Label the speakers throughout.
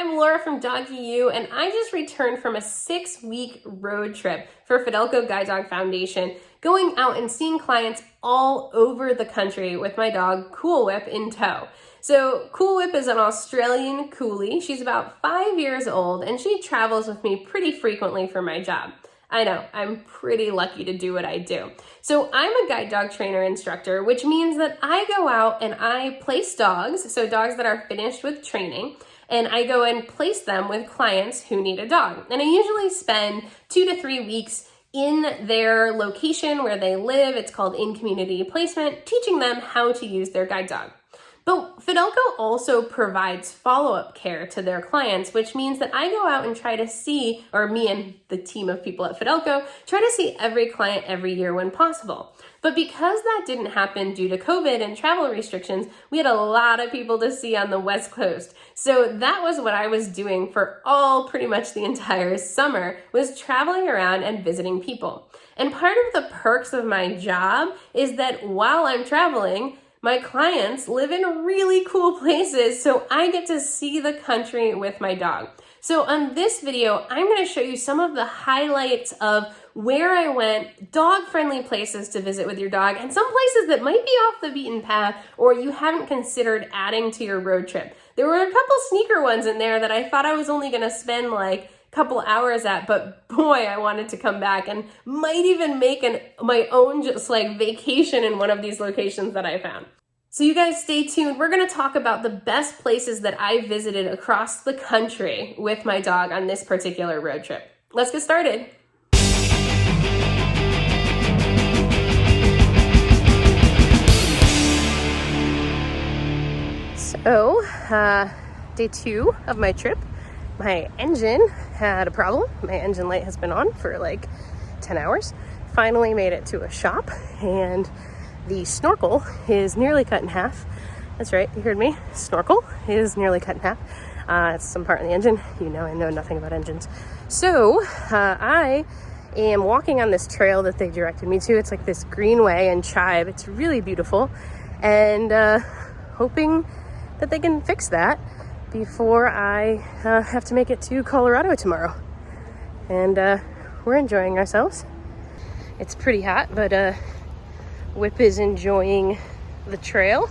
Speaker 1: I'm Laura from Doggy U, and I just returned from a 6-week road trip for Fidelco Guide Dog Foundation, going out and seeing clients all over the country with my dog CoolWhip in tow. So CoolWhip is an Australian Koolie. She's about 5 years old, and she travels with me pretty frequently for my job. I know, I'm pretty lucky to do what I do. So I'm a guide dog trainer instructor, which means that I go out and I place dogs, so dogs that are finished with training, and I go and place them with clients who need a dog. And I usually spend 2 to 3 weeks in their location where they live. It's called in-community placement, teaching them how to use their guide dog. But Fidelco also provides follow-up care to their clients, which means that I go out and try to see, or me and the team of people at Fidelco, try to see every client every year when possible. But because that didn't happen due to COVID and travel restrictions, we had a lot of people to see on the West Coast. So that was what I was doing for pretty much the entire summer, was traveling around and visiting people. And part of the perks of my job is that while I'm traveling, my clients live in really cool places, so I get to see the country with my dog. So on this video, I'm going to show you some of the highlights of where I went, dog-friendly places to visit with your dog, and some places that might be off the beaten path or you haven't considered adding to your road trip. There were a couple sneaker ones in there that I thought I was only going to spend like couple hours at, but boy, I wanted to come back and might even make my own just like vacation in one of these locations that I found. So you guys stay tuned. We're going to talk about the best places that I visited across the country with my dog on this particular road trip. Let's get started. So, day 2 of my trip. My engine had a problem. My engine light has been on for like 10 hours. Finally made it to a shop, and the snorkel is nearly cut in half. That's right, you heard me. Snorkel is nearly cut in half. It's some part in the engine. You know I know nothing about engines. So I am walking on this trail that they directed me to. It's like this greenway and chive. It's really beautiful, and hoping that they can fix that before I have to make it to Colorado tomorrow. And we're enjoying ourselves. It's pretty hot, but Whip is enjoying the trail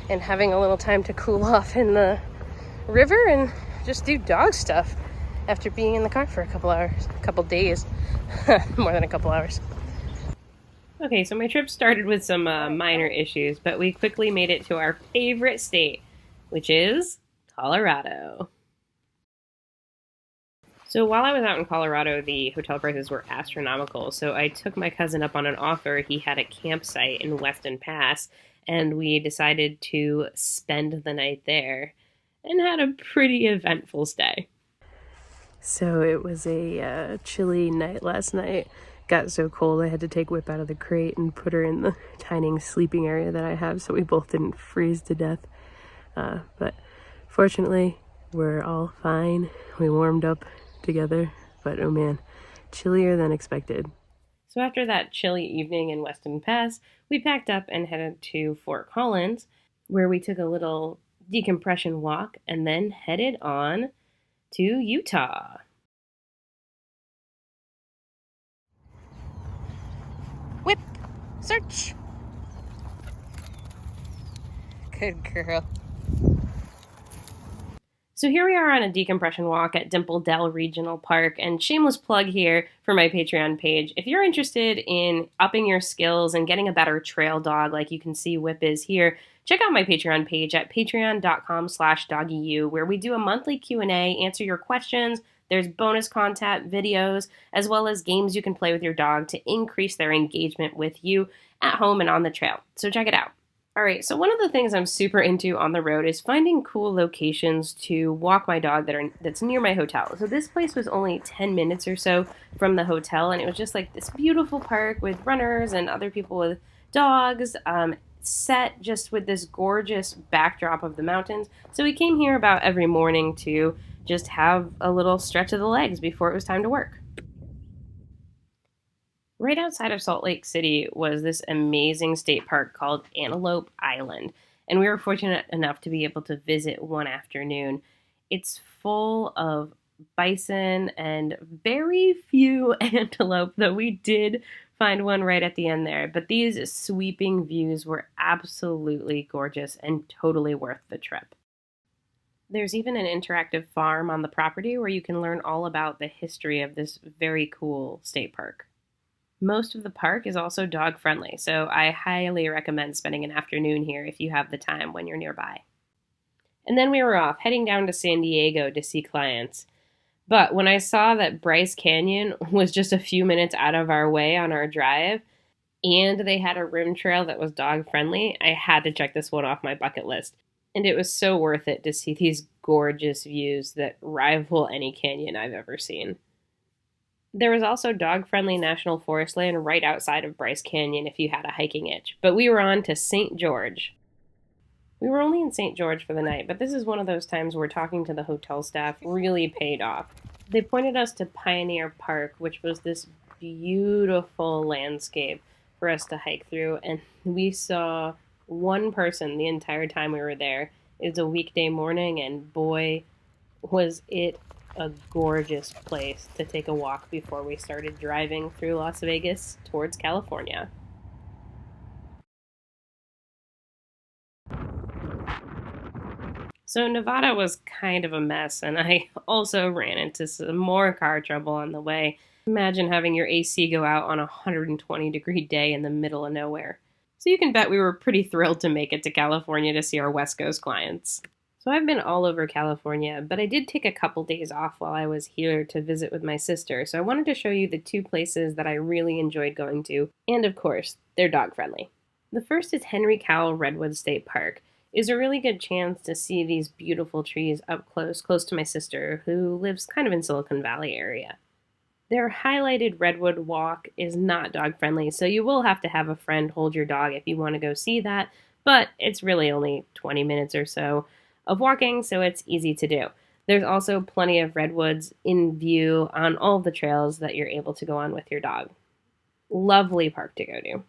Speaker 1: and having a little time to cool off in the river and just do dog stuff after being in the car for a couple days, more than a couple hours. Okay, so my trip started with some minor issues, but we quickly made it to our favorite state, which is Colorado. So while I was out in Colorado, the hotel prices were astronomical, so I took my cousin up on an offer. He had a campsite in Weston Pass, and we decided to spend the night there and had a pretty eventful stay. So it was a chilly night last night. Got so cold I had to take Whip out of the crate and put her in the tiny sleeping area that I have so we both didn't freeze to death. But fortunately, we're all fine. We warmed up together, but oh man, chillier than expected. So after that chilly evening in Weston Pass, we packed up and headed to Fort Collins, where we took a little decompression walk and then headed on to Utah. Whip, search. Good girl. So here we are on a decompression walk at Dimple Dell Regional Park, and shameless plug here for my Patreon page. If you're interested in upping your skills and getting a better trail dog like you can see Whip is here, check out my Patreon page at patreon.com/doggyu, where we do a monthly Q&A, answer your questions. There's bonus content, videos, as well as games you can play with your dog to increase their engagement with you at home and on the trail. So check it out. All right, so one of the things I'm super into on the road is finding cool locations to walk my dog that's near my hotel. So this place was only 10 minutes or so from the hotel, and it was just like this beautiful park with runners and other people with dogs, set just with this gorgeous backdrop of the mountains. So we came here about every morning to just have a little stretch of the legs before it was time to work. Right outside of Salt Lake City was this amazing state park called Antelope Island, and we were fortunate enough to be able to visit one afternoon. It's full of bison and very few antelope, though we did find one right at the end there. But these sweeping views were absolutely gorgeous and totally worth the trip. There's even an interactive farm on the property where you can learn all about the history of this very cool state park. Most of the park is also dog friendly, so I highly recommend spending an afternoon here if you have the time when you're nearby. And then we were off, heading down to San Diego to see clients. But when I saw that Bryce Canyon was just a few minutes out of our way on our drive, and they had a rim trail that was dog friendly, I had to check this one off my bucket list. And it was so worth it to see these gorgeous views that rival any canyon I've ever seen. There was also dog-friendly national forest land right outside of Bryce Canyon if you had a hiking itch. But we were on to St. George. We were only in St. George for the night, but this is one of those times where talking to the hotel staff really paid off. They pointed us to Pioneer Park, which was this beautiful landscape for us to hike through, and we saw one person the entire time we were there. It was a weekday morning, and boy, was it a gorgeous place to take a walk before we started driving through Las Vegas towards California. So Nevada was kind of a mess, and I also ran into some more car trouble on the way. Imagine having your AC go out on a 120-degree day in the middle of nowhere. So you can bet we were pretty thrilled to make it to California to see our West Coast clients. So I've been all over California, but I did take a couple days off while I was here to visit with my sister, so I wanted to show you the two places that I really enjoyed going to, and of course, they're dog friendly. The first is Henry Cowell Redwood State Park. It's a really good chance to see these beautiful trees up close to my sister, who lives kind of in Silicon Valley area. Their highlighted Redwood walk is not dog friendly, so you will have to have a friend hold your dog if you want to go see that, but it's really only 20 minutes or so of walking, so it's easy to do. There's also plenty of redwoods in view on all of the trails that you're able to go on with your dog. Lovely park to go to.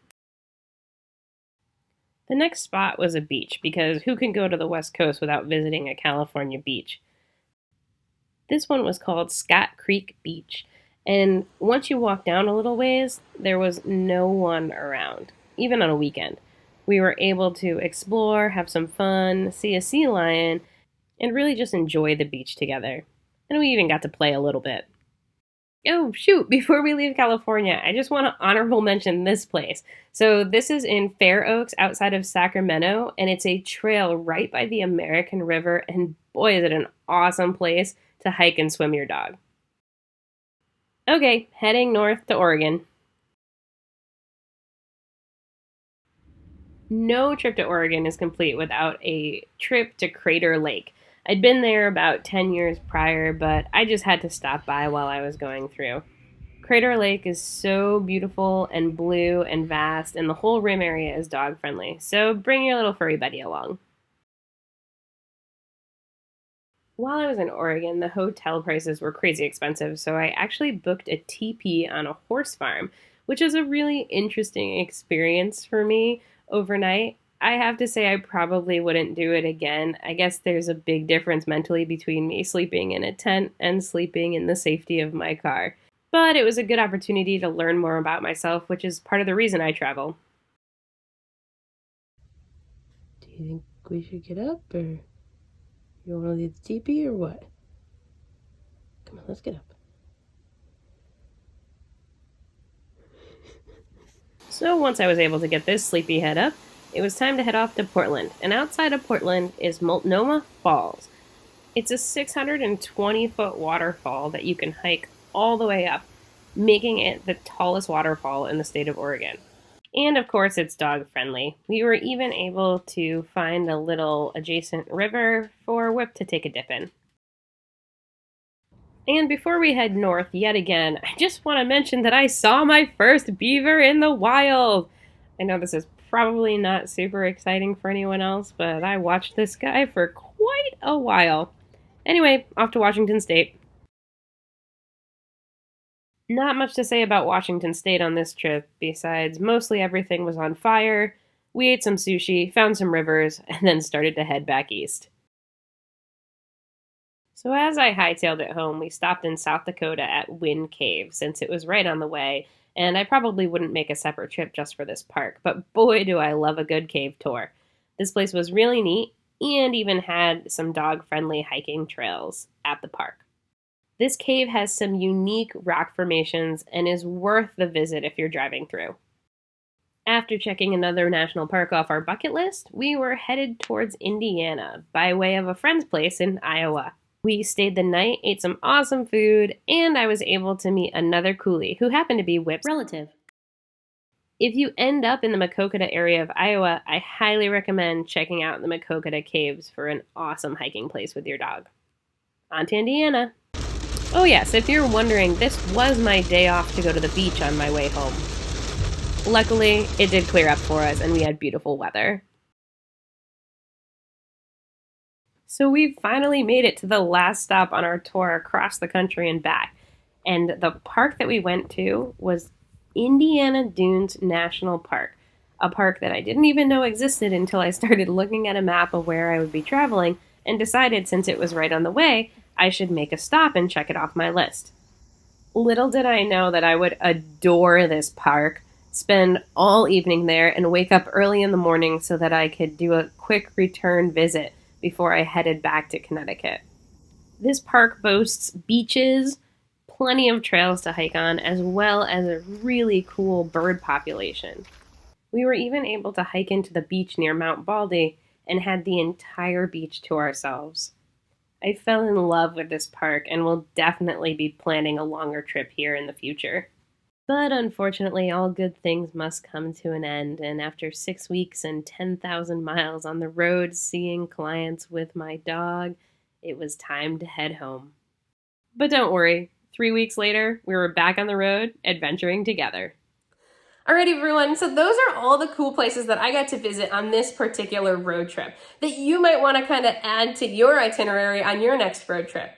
Speaker 1: The next spot was a beach, because who can go to the West Coast without visiting a California beach? This one was called Scott Creek Beach, and once you walk down a little ways, there was no one around, even on a weekend. We were able to explore, have some fun, see a sea lion, and really just enjoy the beach together. And we even got to play a little bit. Oh, shoot, before we leave California, I just want to honorable mention this place. So this is in Fair Oaks outside of Sacramento, and it's a trail right by the American River, and boy, is it an awesome place to hike and swim your dog. Okay, heading north to Oregon. No trip to Oregon is complete without a trip to Crater Lake. I'd been there about 10 years prior, but I just had to stop by while I was going through. Crater Lake is so beautiful and blue and vast, and the whole rim area is dog friendly, so bring your little furry buddy along. While I was in Oregon, the hotel prices were crazy expensive, so I actually booked a teepee on a horse farm, which is a really interesting experience for me overnight. I have to say I probably wouldn't do it again. I guess there's a big difference mentally between me sleeping in a tent and sleeping in the safety of my car. But it was a good opportunity to learn more about myself, which is part of the reason I travel. Do you think we should get up, or you want to leave the teepee, or what? Come on, let's get up. So once I was able to get this sleepy head up, it was time to head off to Portland. And outside of Portland is Multnomah Falls. It's a 620-foot waterfall that you can hike all the way up, making it the tallest waterfall in the state of Oregon. And of course, it's dog friendly. We were even able to find a little adjacent river for Whip to take a dip in. And before we head north yet again, I just want to mention that I saw my first beaver in the wild. I know this is probably not super exciting for anyone else, but I watched this guy for quite a while. Anyway, off to Washington State. Not much to say about Washington State on this trip, besides mostly everything was on fire. We ate some sushi, found some rivers, and then started to head back east. So as I hightailed it home, we stopped in South Dakota at Wind Cave since it was right on the way, and I probably wouldn't make a separate trip just for this park, but boy do I love a good cave tour. This place was really neat and even had some dog-friendly hiking trails at the park. This cave has some unique rock formations and is worth the visit if you're driving through. After checking another national park off our bucket list, we were headed towards Indiana by way of a friend's place in Iowa. We stayed the night, ate some awesome food, and I was able to meet another Koolie who happened to be Whip's relative. If you end up in the Dakota area of Iowa, I highly recommend checking out the Dakota Caves for an awesome hiking place with your dog. On to Indiana. Oh yes, if you're wondering, this was my day off to go to the beach on my way home. Luckily, it did clear up for us and we had beautiful weather. So we've finally made it to the last stop on our tour across the country and back. And the park that we went to was Indiana Dunes National Park, a park that I didn't even know existed until I started looking at a map of where I would be traveling and decided since it was right on the way, I should make a stop and check it off my list. Little did I know that I would adore this park, spend all evening there, and wake up early in the morning so that I could do a quick return visit before I headed back to Connecticut. This park boasts beaches, plenty of trails to hike on, as well as a really cool bird population. We were even able to hike into the beach near Mount Baldy and had the entire beach to ourselves. I fell in love with this park and will definitely be planning a longer trip here in the future. But unfortunately, all good things must come to an end, and after 6 weeks and 10,000 miles on the road seeing clients with my dog, it was time to head home. But don't worry, 3 weeks later, we were back on the road, adventuring together. Alrighty everyone, so those are all the cool places that I got to visit on this particular road trip that you might want to kind of add to your itinerary on your next road trip.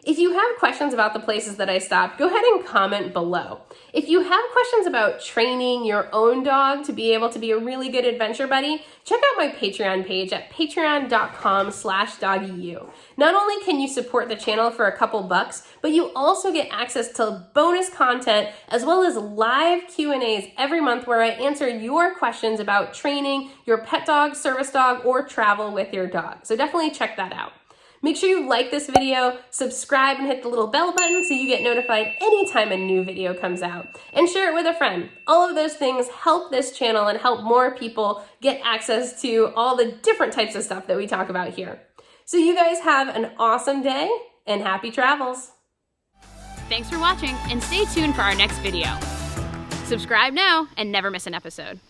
Speaker 1: If you have questions about the places that I stopped, go ahead and comment below. If you have questions about training your own dog to be able to be a really good adventure buddy, check out my Patreon page at patreon.com/doggyu. Not only can you support the channel for a couple bucks, but you also get access to bonus content as well as live Q&As every month where I answer your questions about training your pet dog, service dog, or travel with your dog. So definitely check that out. Make sure you like this video, subscribe, and hit the little bell button so you get notified anytime a new video comes out. And share it with a friend. All of those things help this channel and help more people get access to all the different types of stuff that we talk about here. So you guys have an awesome day and happy travels.
Speaker 2: Thanks for watching and stay tuned for our next video. Subscribe now and never miss an episode.